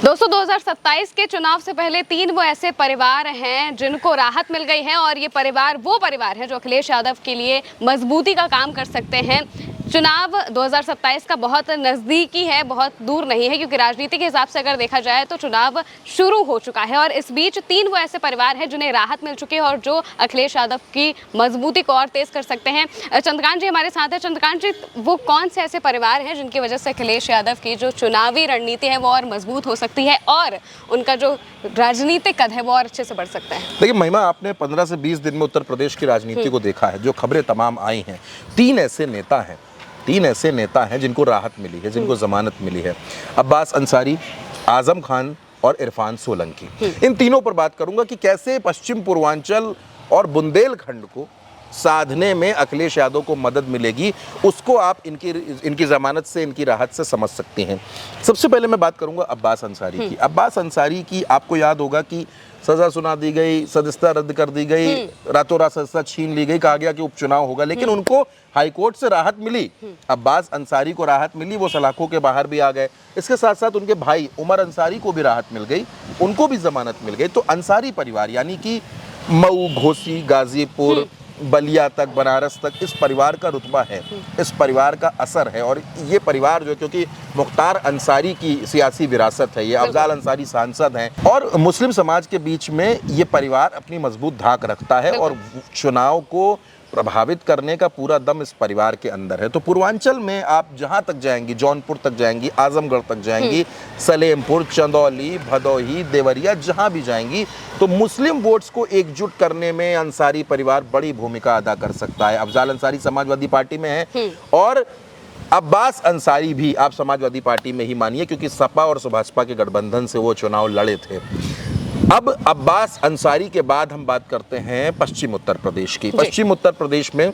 दोस्तों 2027 के चुनाव से पहले 3 वो ऐसे परिवार हैं जिनको राहत मिल गई है और ये परिवार वो परिवार है जो अखिलेश यादव के लिए मजबूती का काम कर सकते हैं। चुनाव 2027 का बहुत नज़दीकी है, बहुत दूर नहीं है, क्योंकि राजनीति के हिसाब से अगर देखा जाए तो चुनाव शुरू हो चुका है और इस बीच 3 वो ऐसे परिवार हैं जिन्हें राहत मिल चुकी है और जो अखिलेश यादव की मजबूती को और तेज कर सकते हैं। चंद्रकांत जी हमारे साथ है। चंद्रकांत जी, वो कौन से ऐसे परिवार हैं जिनकी वजह से अखिलेश यादव की जो चुनावी रणनीति है वो और मजबूत हो सकती है और उनका जो राजनीतिक कद है वो और अच्छे से बढ़ सकता है? देखिए महिमा, आपने 15 से 20 दिन में उत्तर प्रदेश की राजनीति को देखा है। जो खबरें तमाम आई हैं, तीन ऐसे नेता हैं जिनको राहत मिली है, जिनको जमानत मिली है। अब्बास अंसारी, आजम खान और इरफान सोलंकी। इन तीनों पर बात करूंगा कि कैसे पश्चिम पूर्वांचल और बुंदेलखंड को साधने में अखिलेश यादव को मदद मिलेगी, उसको आप इनकी जमानत से, इनकी राहत से समझ सकते हैं। सबसे पहले मैं बात करूंगा अब्बास अंसारी की। अब्बास अंसारी की आपको याद होगा कि सजा सुना दी गई, सदस्यता रद्द कर दी गई, रातों रात सदस्यता छीन ली गई, कहा गया कि उपचुनाव होगा, लेकिन उनको हाईकोर्ट से राहत मिली। अब्बास अंसारी को राहत मिली, वो सलाखों के बाहर भी आ गए। इसके साथ साथ उनके भाई उमर अंसारी को भी राहत मिल गई, उनको भी जमानत मिल गई। तो अंसारी परिवार यानी कि मऊ, घोसी, गाजीपुर, बलिया तक, बनारस तक इस परिवार का रुतबा है, इस परिवार का असर है। और ये परिवार जो, क्योंकि मुख्तार अंसारी की सियासी विरासत है, ये अफजाल अंसारी सांसद हैं और मुस्लिम समाज के बीच में ये परिवार अपनी मजबूत धाक रखता है और चुनाव को प्रभावित करने का पूरा दम इस परिवार के अंदर है। तो पूर्वांचल में आप जहां तक जाएंगी, जौनपुर तक जाएंगी, आजमगढ़ तक जाएंगी, सलेमपुर, चंदौली, भदोही, देवरिया, जहां भी जाएंगी तो मुस्लिम वोट्स को एकजुट करने में अंसारी परिवार बड़ी भूमिका अदा कर सकता है। अफजाल अंसारी समाजवादी पार्टी में है और अब्बास अंसारी भी आप समाजवादी पार्टी में ही मानिए, क्योंकि सपा और भाजपा के गठबंधन से वो चुनाव लड़े थे। अब अब्बास अंसारी के बाद हम बात करते हैं पश्चिम उत्तर प्रदेश की। पश्चिम उत्तर प्रदेश में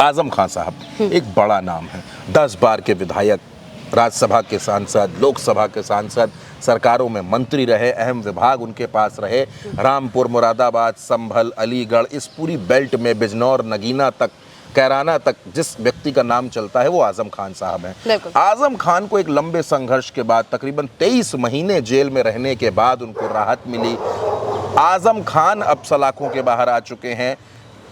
आजम खान साहब एक बड़ा नाम है, 10 बार के विधायक, राज्यसभा के सांसद, लोकसभा के सांसद, सरकारों में मंत्री रहे, अहम विभाग उनके पास रहे। रामपुर, मुरादाबाद, संभल, अलीगढ़, इस पूरी बेल्ट में बिजनौर, नगीना तक, कैराना तक जिस व्यक्ति का नाम चलता है वो आजम खान साहब हैं। आजम खान को एक लंबे संघर्ष के बाद, तकरीबन 23 महीने जेल में रहने के बाद उनको राहत मिली। आजम खान अब सलाखों के बाहर आ चुके हैं।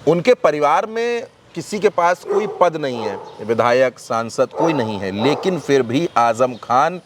उनके परिवार में किसी के पास कोई पद नहीं है, विधायक, सांसद कोई नहीं है, लेकिन फिर भी आजम खान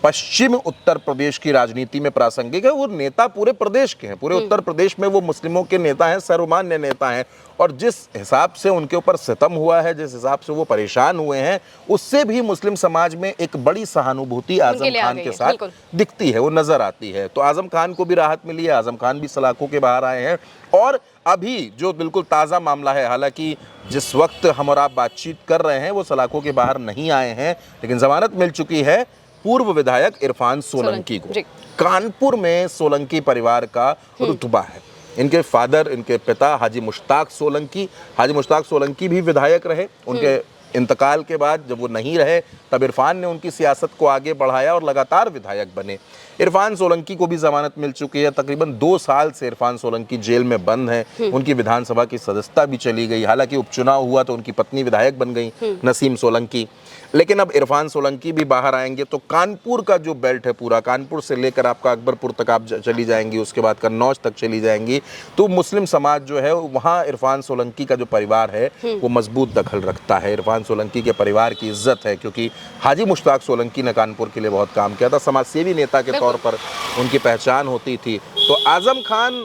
पश्चिम उत्तर प्रदेश की राजनीति में प्रासंगिक है। वो नेता पूरे प्रदेश के हैं, पूरे उत्तर प्रदेश में वो मुस्लिमों के नेता हैं, सर्वमान्य नेता हैं। और जिस हिसाब से उनके ऊपर सितम हुआ है, जिस हिसाब से वो परेशान हुए हैं, उससे भी मुस्लिम समाज में एक बड़ी सहानुभूति आजम खान के साथ दिखती है, वो नजर आती है। तो आजम खान को भी राहत मिली है, आजम खान भी सलाखों के बाहर आए हैं। और अभी जो बिल्कुल ताज़ा मामला है, हालांकि जिस वक्त हम और आप बातचीत कर रहे हैं वो सलाखों के बाहर नहीं आए हैं, लेकिन जमानत मिल चुकी है पूर्व विधायक इरफान सोलंकी को। कानपुर में सोलंकी परिवार का रुतबा है। इनके फादर, इनके पिता हाजी मुश्ताक सोलंकी भी विधायक रहे। उनके इंतकाल के बाद जब वो नहीं रहे तब इरफान ने उनकी सियासत को आगे बढ़ाया और लगातार विधायक बने। इरफान सोलंकी को भी जमानत मिल चुकी है। तकरीबन 2 साल से इरफान सोलंकी जेल में बंद हैं। उनकी विधानसभा की सदस्यता भी चली गई। हालांकि उपचुनाव हुआ तो उनकी पत्नी विधायक बन गई, नसीम सोलंकी। लेकिन अब इरफान सोलंकी भी बाहर आएंगे। तो कानपुर का जो बेल्ट है पूरा, कानपुर से लेकर आपका अकबरपुर तक आप चली जाएंगी, उसके बाद कन्नौज तक चली जाएंगी, तो मुस्लिम समाज जो है वहाँ इरफान सोलंकी का जो परिवार है वो मजबूत दखल रखता है। इरफान सोलंकी के परिवार की इज्जत है, क्योंकि हाजी मुश्ताक सोलंकी ने कानपुर के लिए बहुत काम किया था, समाजसेवी नेता के तौर पर उनकी पहचान होती थी। तो आजम खान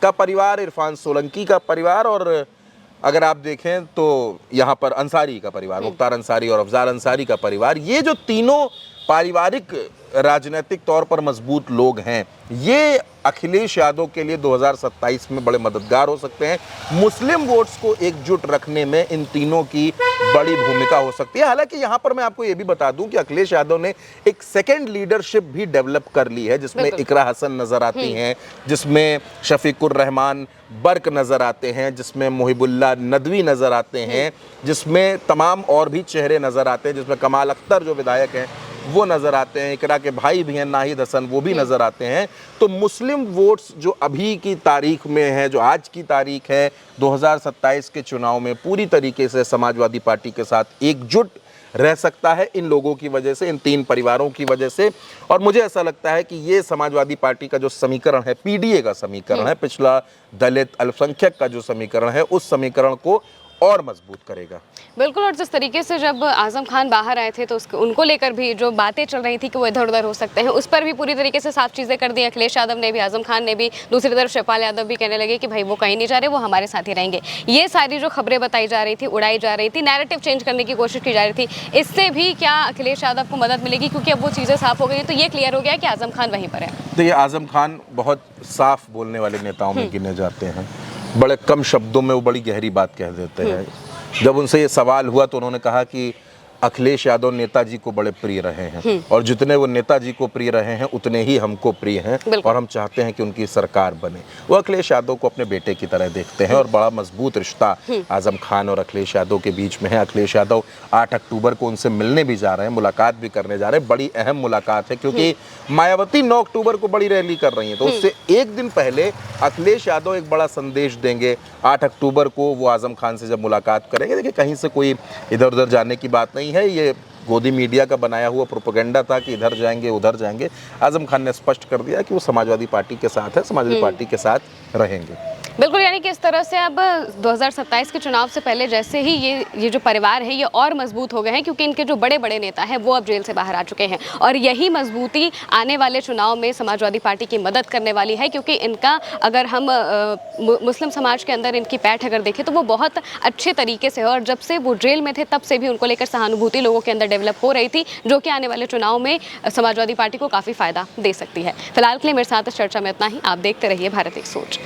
का परिवार, इरफान सोलंकी का परिवार, और अगर आप देखें तो यहाँ पर अंसारी का परिवार, मुख्तार अंसारी और अफजाल अंसारी का परिवार, ये जो तीनों पारिवारिक राजनीतिक तौर पर मजबूत लोग हैं, ये अखिलेश यादव के लिए 2027 में बड़े मददगार हो सकते हैं। मुस्लिम वोट्स को एकजुट रखने में इन तीनों की बड़ी भूमिका हो सकती है। हालांकि यहाँ पर मैं आपको ये भी बता दूं कि अखिलेश यादव ने एक सेकंड लीडरशिप भी डेवलप कर ली है, जिसमें इकरा हसन नजर आती हैं, जिसमें शफीकुर रहमान बर्क नजर आते हैं, जिसमें मुहिबुल्लाह नदवी नजर आते हैं, जिसमें तमाम और भी चेहरे नजर आते हैं, जिसमें कमाल अख्तर जो विधायक हैं वो नजर आते हैं, इकरा के भाई भी हैं नाहिद हसन, वो भी नजर आते हैं। तो मुस्लिम वोट्स जो अभी की तारीख में है, जो आज की तारीख है 2027 के चुनाव में, पूरी तरीके से समाजवादी पार्टी के साथ एकजुट रह सकता है इन लोगों की वजह से, इन 3 परिवारों की वजह से। और मुझे ऐसा लगता है कि ये समाजवादी पार्टी का जो समीकरण है, पीडीए का समीकरण है, पिछला दलित अल्पसंख्यक का जो समीकरण है, उस समीकरण को और मजबूत करेगा। बिल्कुल। और जिस तरीके से जब आजम खान बाहर आए थे तो उनको लेकर भी जो बातें चल रही थी कि वो इधर उधर हो सकते हैं, उस पर भी पूरी तरीके से साफ चीज़ें कर दी अखिलेश यादव ने भी, आजम खान ने भी। दूसरी तरफ शिवपाल यादव भी कहने लगे कि भाई वो कहीं नहीं जा रहे, वो हमारे साथ ही रहेंगे। ये सारी जो खबरें बताई जा रही थी, उड़ाई जा रही थी, नैरेटिव चेंज करने की कोशिश की जा रही थी, इससे भी क्या अखिलेश यादव को मदद मिलेगी? क्योंकि अब वो चीज़ें साफ हो गई, तो ये क्लियर हो गया कि आजम खान वहीं पर है। देखिए, आजम खान बहुत साफ बोलने वाले नेताओं में गिने जाते हैं। बड़े कम शब्दों में वो बड़ी गहरी बात कह देते हैं। जब उनसे ये सवाल हुआ तो उन्होंने कहा कि अखिलेश यादव नेताजी को बड़े प्रिय रहे हैं और जितने वो नेताजी को प्रिय रहे हैं उतने ही हमको प्रिय हैं और हम चाहते हैं कि उनकी सरकार बने। वो अखिलेश यादव को अपने बेटे की तरह देखते हैं और बड़ा मजबूत रिश्ता आजम खान और अखिलेश यादव के बीच में है। अखिलेश यादव 8 अक्टूबर को उनसे मिलने भी जा रहे हैं, मुलाकात भी करने जा रहे हैं। बड़ी अहम मुलाकात है क्योंकि मायावती 9 अक्टूबर को बड़ी रैली कर रही है, तो उससे एक दिन पहले अखिलेश यादव एक बड़ा संदेश देंगे। 8 अक्टूबर को वो आजम खान से जब मुलाकात करेंगे, देखिए कहीं से कोई इधर उधर जाने की बात नहीं है, ये गोदी मीडिया का बनाया हुआ प्रोपेगेंडा था कि इधर जाएंगे उधर जाएंगे। आजम खान ने स्पष्ट कर दिया कि वो समाजवादी पार्टी के साथ है, समाजवादी पार्टी के साथ रहेंगे। बिल्कुल। यानी कि इस तरह से अब 2027 के चुनाव से पहले जैसे ही ये जो परिवार है ये और मजबूत हो गए हैं, क्योंकि इनके जो बड़े बड़े नेता हैं वो अब जेल से बाहर आ चुके हैं और यही मजबूती आने वाले चुनाव में समाजवादी पार्टी की मदद करने वाली है। क्योंकि इनका अगर हम मुस्लिम समाज के अंदर इनकी पैठ अगर देखें तो वो बहुत अच्छे तरीके से है और जब से वो जेल में थे तब से भी उनको लेकर सहानुभूति लोगों के अंदर डेवलप हो रही थी, जो कि आने वाले चुनाव में समाजवादी पार्टी को काफ़ी फायदा दे सकती है। फिलहाल के लिए मेरे साथ इस चर्चा में इतना ही। आप देखते रहिए भारत एक सोच।